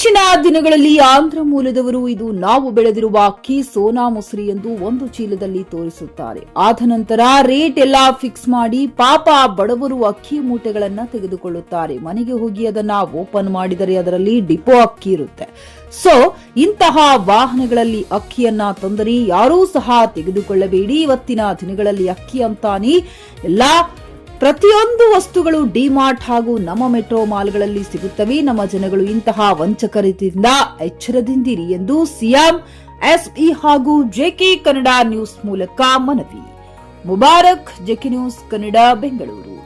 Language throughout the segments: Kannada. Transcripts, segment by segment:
ಇತ್ತೀಚಿನ ದಿನಗಳಲ್ಲಿ ಆಂಧ್ರ ಮೂಲದವರು ಇದು ನಾವು ಬೆಳೆದಿರುವ ಅಕ್ಕಿ ಸೋನಾ ಮೊಸರಿ ಎಂದು ಒಂದು ಚೀಲದಲ್ಲಿ ತೋರಿಸುತ್ತಾರೆ. ಆದ ನಂತರ ರೇಟ್ ಎಲ್ಲ ಫಿಕ್ಸ್ ಮಾಡಿ ಪಾಪ ಬಡವರು ಅಕ್ಕಿ ಮೂಟೆಗಳನ್ನ ತೆಗೆದುಕೊಳ್ಳುತ್ತಾರೆ. ಮನೆಗೆ ಹೋಗಿ ಅದನ್ನ ಓಪನ್ ಮಾಡಿದರೆ ಅದರಲ್ಲಿ ಡಿಪೋ ಅಕ್ಕಿ ಇರುತ್ತೆ. ಸೊ ಇಂತಹ ವಾಹನಗಳಲ್ಲಿ ಅಕ್ಕಿಯನ್ನ ತಂದರೆ ಯಾರೂ ಸಹ ತೆಗೆದುಕೊಳ್ಳಬೇಡಿ. ಇವತ್ತಿನ ದಿನಗಳಲ್ಲಿ ಅಕ್ಕಿ ಅಂತಾನೆ ಎಲ್ಲಾ ಪ್ರತಿಯೊಂದು ವಸ್ತುಗಳು ಡಿಮಾರ್ಟ್ ಹಾಗೂ ನಮ್ಮ ಮೆಟ್ರೋ ಮಾಲ್ಗಳಲ್ಲಿ ಸಿಗುತ್ತವೆ. ನಮ್ಮ ಜನಗಳು ಇಂತಹ ವಂಚಕರಿಂದ ಎಚ್ಚರದಿಂದಿರಿ ಎಂದು ಸಿಎಂ ಎಸ್ಇ ಹಾಗೂ ಜೆಕೆ ಕನ್ನಡ ನ್ಯೂಸ್ ಮೂಲಕ ಮನವಿ. Mubarak, JK news Kannada, Bengaluru.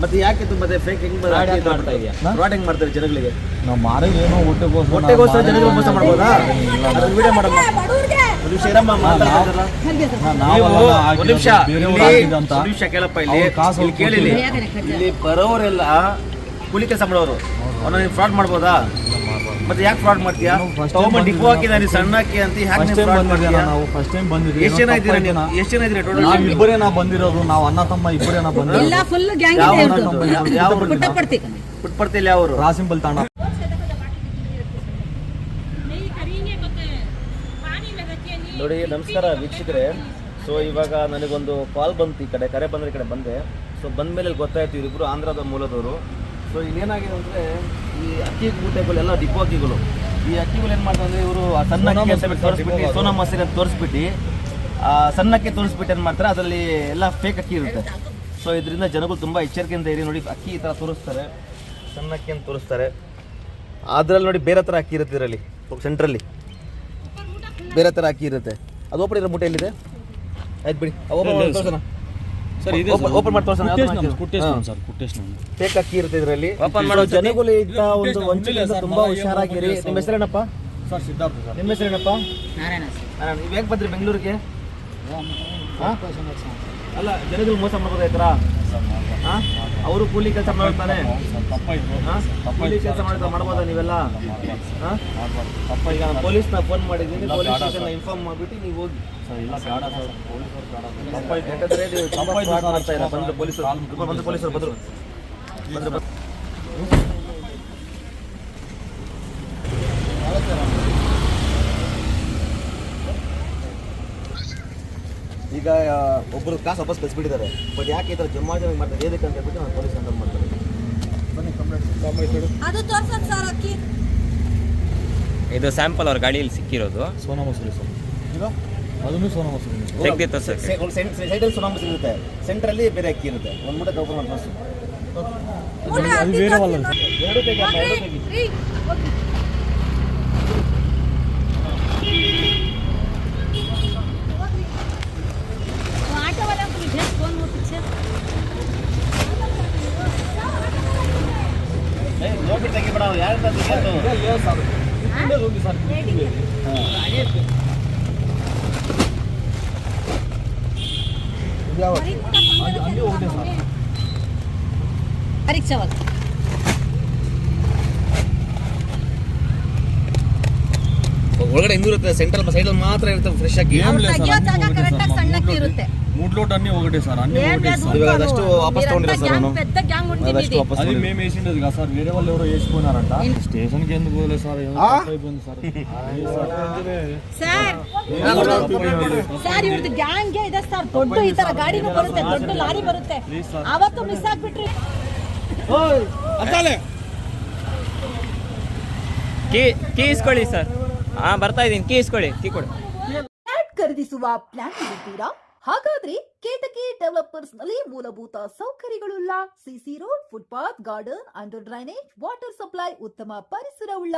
ಮತ್ತೆ ಯಾಕೆ ಮತ್ತೆ ಫೇಕ್ ಹೆಂಗ್ ಮಾಡ್ತಾ ಇದೆಯಾ? ಫ್ರಾಡ್ ಹೆಂಗ್ ಮಾಡ್ತಾರೆ ಜನಗಳಿಗೆ? ನಾವು ಮಾಡೋದು ಏನೋ ಹೊಟ್ಟೆಗೋಸ್ಕರ ಜನಗಳಿಗೆ ಮೋಸ ಮಾಡ್ಬೋದಾ? ಅದನ್ನ ವಿಡಿಯೋ ಮಾಡಮ್ಮ. ಒಂದು ನಿಮಿಷ ಇರಮ್ಮ, ಮಾತಾಡ್ತಾರಲ್ಲ ಒಂದು ನಿಮಿಷ ಕೇಳಪ್ಪ. ಇಲ್ಲಿ ಕೇಳಿ, ಇಲ್ಲಿ ಬರೋರೆಲ್ಲ ಕೂಲಿ ಕೆಲಸ ಮಾಡೋರು, ಅವ್ರನ್ನ ನೀವು ಫ್ರಾಡ್ ಮಾಡ್ಬೋದಾ? ಮತ್ತೆ ಯಾಕೆ ಫ್ರಾಡ್ ಮಾಡ್ತೀಯಾ? ಡಿಪೋ ಹಾಕಿದಾನೆ ಸಣ್ಣ ಅಕ್ಕಿ ಅಂತ ಯಾಕೆ ಫ್ರಾಡ್ ಮಾಡ್ತೀಯಾ? ನಾವು ಫಸ್ಟ್ ಟೈಮ್ ಬಂದಿದ್ದೀವಿ. ಎಷ್ಟು ಜನ ಇದ್ದೀರಾ ನೀವು? ಎಷ್ಟು ಜನ ಇದ್ದೀರಾ ಟೋಟಲ್? ನಾವು ಇಬ್ಬರೇ ನಾವು ಬಂದಿರೋದು. ನಾವು ಅಣ್ಣ ತಮ್ಮ ಇಬ್ಬರೇ ನಾವು ಬಂದಿರೋದು. ಯಾವ ಪುಟ್ಪರ್ತಿಯಲ್ಲಿ ಯಾವ ಊರು? ರಾಸಿಂಬಲ್ ತಾಂಡ. ನೋಡಿ, ನಮಸ್ಕಾರ ವೀಕ್ಷಕರೇ. ಸೊ ಇವಾಗ ನನಗೊಂದು ಕಾಲ್ ಬಂತು, ಈ ಕಡೆ ಕರೆ ಬಂದ್ರೆ ಈ ಕಡೆ ಬಂದೆ. ಸೊ ಬಂದ್ಮೇಲೆ ಗೊತ್ತಾಯ್ತು ಇವರಿಬ್ರು ಆಂಧ್ರದ ಮೂಲದವರು. ಸೊ ಇಲ್ಲೇನಾಗಿದೆ ಅಂದರೆ, ಈ ಅಕ್ಕಿ ಮೂಟೆಗಳೆಲ್ಲ ಡಿಪೋ ಅಕ್ಕಿಗಳು. ಈ ಅಕ್ಕಿಗಳು ಏನು ಮಾಡ್ತಾರೆ ಅಂದರೆ, ಇವರು ಸಣ್ಣ ಅಕ್ಕಿ ಅಂತ ತೋರಿಸ್ಬಿಟ್ಟು, ಸೋನಾ ಮೊಸರಿ ಅಂತ ತೋರಿಸ್ಬಿಟ್ಟು, ಸಣ್ಣ ಅಕ್ಕಿ ತೋರಿಸ್ಬಿಟ್ಟು ಏನು ಮಾಡ್ತಾರೆ, ಅದರಲ್ಲಿ ಎಲ್ಲ ಫೇಕ್ ಅಕ್ಕಿ ಇರುತ್ತೆ. ಸೊ ಇದರಿಂದ ಜನಗಳು ತುಂಬ ಎಚ್ಚರಿಕೆಯಿಂದ ಇರಿ. ನೋಡಿ, ಅಕ್ಕಿ ಈ ಥರ ತೋರಿಸ್ತಾರೆ, ಸಣ್ಣ ಅಕ್ಕಿ ಅಂತ ತೋರಿಸ್ತಾರೆ. ಅದರಲ್ಲಿ ನೋಡಿ ಬೇರೆ ಥರ ಅಕ್ಕಿ ಇರುತ್ತೆ. ಇದರಲ್ಲಿ ಸೆಂಟ್ರಲ್ಲಿ ಬೇರೆ ಥರ ಅಕ್ಕಿ ಇರುತ್ತೆ. ಅದು ಓಪನ್ ಇರೋ ಮೂಟೆಯಲ್ಲಿದೆ. ಆಯ್ತು ಬಿಡಿ, ಓಪನ್ ಮಾಡಿ ತೋರಿಸೋಣ. ಫೇಕ್ ಅಕ್ಕಿ ಇರುತ್ತೆ ಇದರಲ್ಲಿ. ಜನಗಳು ಇಂಥ ಒಂದು ವಂಚನೆಯಿಂದ ತುಂಬಾ ಹುಷಾರಾಗಿರಿ. ನಿಮ್ಮ ಹೆಸರೇನಪ್ಪ? Sir Siddhartha sir. ನಿಮ್ಮ ಹೆಸರೇನಪ್ಪ? ನಾರಾಯಣ. ನೀವು ಹೇಗೆ ಬಂದ್ರಿ ಬೆಂಗಳೂರಿಗೆ? ಅಲ್ಲ, ಜನಗಳು ಮೋಸ ಮಾಡ್ಬೋದಾಯ್ತಾರ? ಅವರು ಕೂಲಿ ಕೆಲಸ ಮಾಡ್ತಾರೆ. ಕೂಲಿ ಕೆಲಸ ಮಾಡ್ಬೋದಾ ನೀವೆಲ್ಲ? ಈಗ ನಾನು ಪೊಲೀಸ್ನ ಫೋನ್ ಮಾಡಿದ್ದೀನಿ. ಪೊಲೀಸ್ ಸ್ಟೇಷನ್ ಇನ್ಫಾರ್ಮ್ ಮಾಡಿಬಿಟ್ಟು ನೀವು ಹೋಗಿ. ಪೊಲೀಸರು ಬಂದರು. ಈಗ ಒಬ್ಬರು ಕಾಸು ವಾಪಸ್ ಕಳಿಸ್ಬಿಟ್ಟಿದ್ದಾರೆ. ಬಟ್ ಯಾಕೆ ಈ ಥರ ಜಮಾಜ್ ಮಾಡ್ತಾರೆ, ಏನಕ್ಕೆ ಅಂತ ಹೇಳ್ಬಿಟ್ಟು ನಾನು ಪೊಲೀಸ್ ಕಂಪ್ಲೇಂಟ್ ಮಾಡ್ತಾರೆ. ಬನ್ನಿ, ಕಂಪ್ಲೇಂಟ್. ಇದು ಸ್ಯಾಂಪಲ್ ಅವ್ರ ಗಾಡಿಯಲ್ಲಿ ಸಿಕ್ಕಿರೋದು ಸೋನಾ ಮೊಸರಿ ಸರ್. ಇದು ಅದನ್ನು ಸೋನಾ ಮೊಸರಿ ತೆಗ್ದಿತ್ತ ಸರ್. ಸೈಡಲ್ಲಿ ಸೋನಾ ಮೊಸರಿ ಇರುತ್ತೆ, ಸೆಂಟ್ರಲ್ಲಿ ಬೇರೆ ಅಕ್ಕಿ ಇರುತ್ತೆ. ಒಂದು ಮೂಟೆ ಓಪನ್ ಮಾಡಿ ತೋರಿಸು. ಅದು ಬೇರೆ ಅಲ್ಲ. ಎರಡು ತೆಗಿ, ಎರಡು ತೆಗಿ. ನೋಡ್ಬಿಟ್ಟು ತೆಗಿಬೇಡ, ಯಾರು ತೆಗಿಯೋದು? ಹೋಗಿ ಸರ್. ಪರೀಕ್ಷಾವಾಗ ಒಳಗಡೆ ಇನ್ನೂ ಇರುತ್ತೆ, ಸೆಂಟ್ರಲ್ ಸೈಡಲ್ಲಿ ಮಾತ್ರ ಇರುತ್ತೆ ಫ್ರೆಶ್ ಆಗಿ. ಮೂಡ್ಲೋಟ್ ಅನ್ನಿ ಹೋಗಟ್ಟೆ ಸರ್. ಇವಾಗ ಅದಷ್ಟು ವಾಪಸ್ ತಗೊಂಡಿರೋ ಸರ್ ನಾನು. ಅದಷ್ಟು ವಾಪಸ್ అది మేము వేసిండేది కదా సార్, వేరే వాళ్ళు ఎవరో వేసుకున్నారంట. స్టేషన్కి ఎందుకు పోలే సార్? అయిపోయింది సార్. ಸರ್ ಇವ್ರದ್ದು ಗ್ಯಾಂಗ್ಗೆ ಇದೆ ಸರ್. ದೊಡ್ಡ ಈ ತರ ಗಾಡಿನೂ ಬರುತ್ತೆ, ದೊಡ್ಡ ಲಾರಿ ಬರುತ್ತೆ. ಅವತ್ತು ಮಿಸ್ ಆಗ್ಬಿಟ್ರಿ. ಕೀ ಇಸ್ಕೊಳ್ಳಿ ಸರ್. ಬರ್ತಾ ಇದೀನಿ, ಕೀ ಇಸ್ಕೊಳ್ಳಿ, ಕೀ ಕೊಡಿ. ಫ್ಲಾಟ್ ಖರೀದಿಸುವ ಪ್ಲಾನ್ ಇದ್ದೀರಾ? ಹಾಗಾದ್ರೆ ಕೇತಕಿ ಡೆವಲಪರ್ಸ್ ನಲ್ಲಿ ಮೂಲಭೂತ ಸೌಕರ್ಯಗಳುಳ್ಳ CC road, footpath, garden, under drainage, water supply, ಉತ್ತಮ ಪರಿಸರವುಳ್ಳ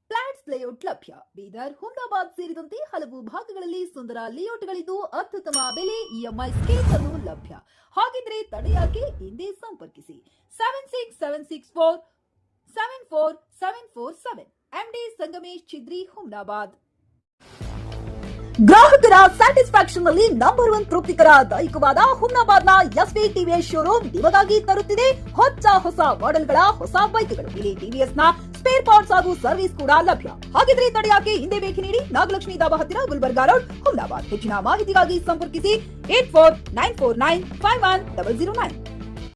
ಫ್ಲಾಟ್ಸ್ ಲೇಔಟ್ ಲಭ್ಯ. ಬೀದರ್, ಹುಮ್ನಾಬಾದ್ ಸೇರಿದಂತೆ ಹಲವು ಭಾಗಗಳಲ್ಲಿ ಸುಂದರ ಲೇಔಟ್ಗಳಿದ್ದು ಅತ್ಯುತ್ತಮ ಬೆಲೆ, ಇಎಂಐ ಸ್ಕೀಮ್ಸ್ ಅನ್ನು ಲಭ್ಯ. ಹಾಗಿದ್ರೆ ತಡೆಯಾಕೆ? ಹಿಂದೆ ಸಂಪರ್ಕಿಸಿ 7676474747 MD ಸಂಗಮೇಶ್ ಚಿದ್ರಿ, ಹುಮ್ನಾಬಾದ್. ಗ್ರಾಹಕರ ಸ್ಯಾಟಿಸ್ಫ್ಯಾಕ್ಷನ್ ನಲ್ಲಿ ನಂಬರ್ 1 ತೃಪ್ತಿಕರ ದೈಹಿಕವಾದ ಹುಮ್ನಾಬಾದ್ನ ಎಸ್ವಿ ಟಿವಿಎಸ್ ಶೋರೂಮ್ ನಿಮಗಾಗಿ ತರುತ್ತಿದೆ ಹೊಸ ಮಾಡೆಲ್ಗಳ ಹೊಸ ಬೈಕ್ಗಳು. ಇಲ್ಲಿ ಟಿವಿಎಸ್ ನ ಸ್ಪೇರ್ ಪಾರ್ಟ್ಸ್ ಹಾಗೂ ಸರ್ವಿಸ್ ಕೂಡ ಲಭ್ಯ. ಹಾಗಿದ್ರೆ ತಡೆಯಾಕೆ? ಹಿಂದೆ ಭೇಟಿ ನೀಡಿ. ನಾಗಲಕ್ಷ್ಮಿ ಧಾಬಾ ಹತ್ತಿರ, ಗುಲ್ಬರ್ಗಾ ರೋಡ್, ಹುಮ್ನಾಬಾದ್. ಹೆಚ್ಚಿನ ಮಾಹಿತಿಗಾಗಿ ಸಂಪರ್ಕಿಸಿ 8494951009.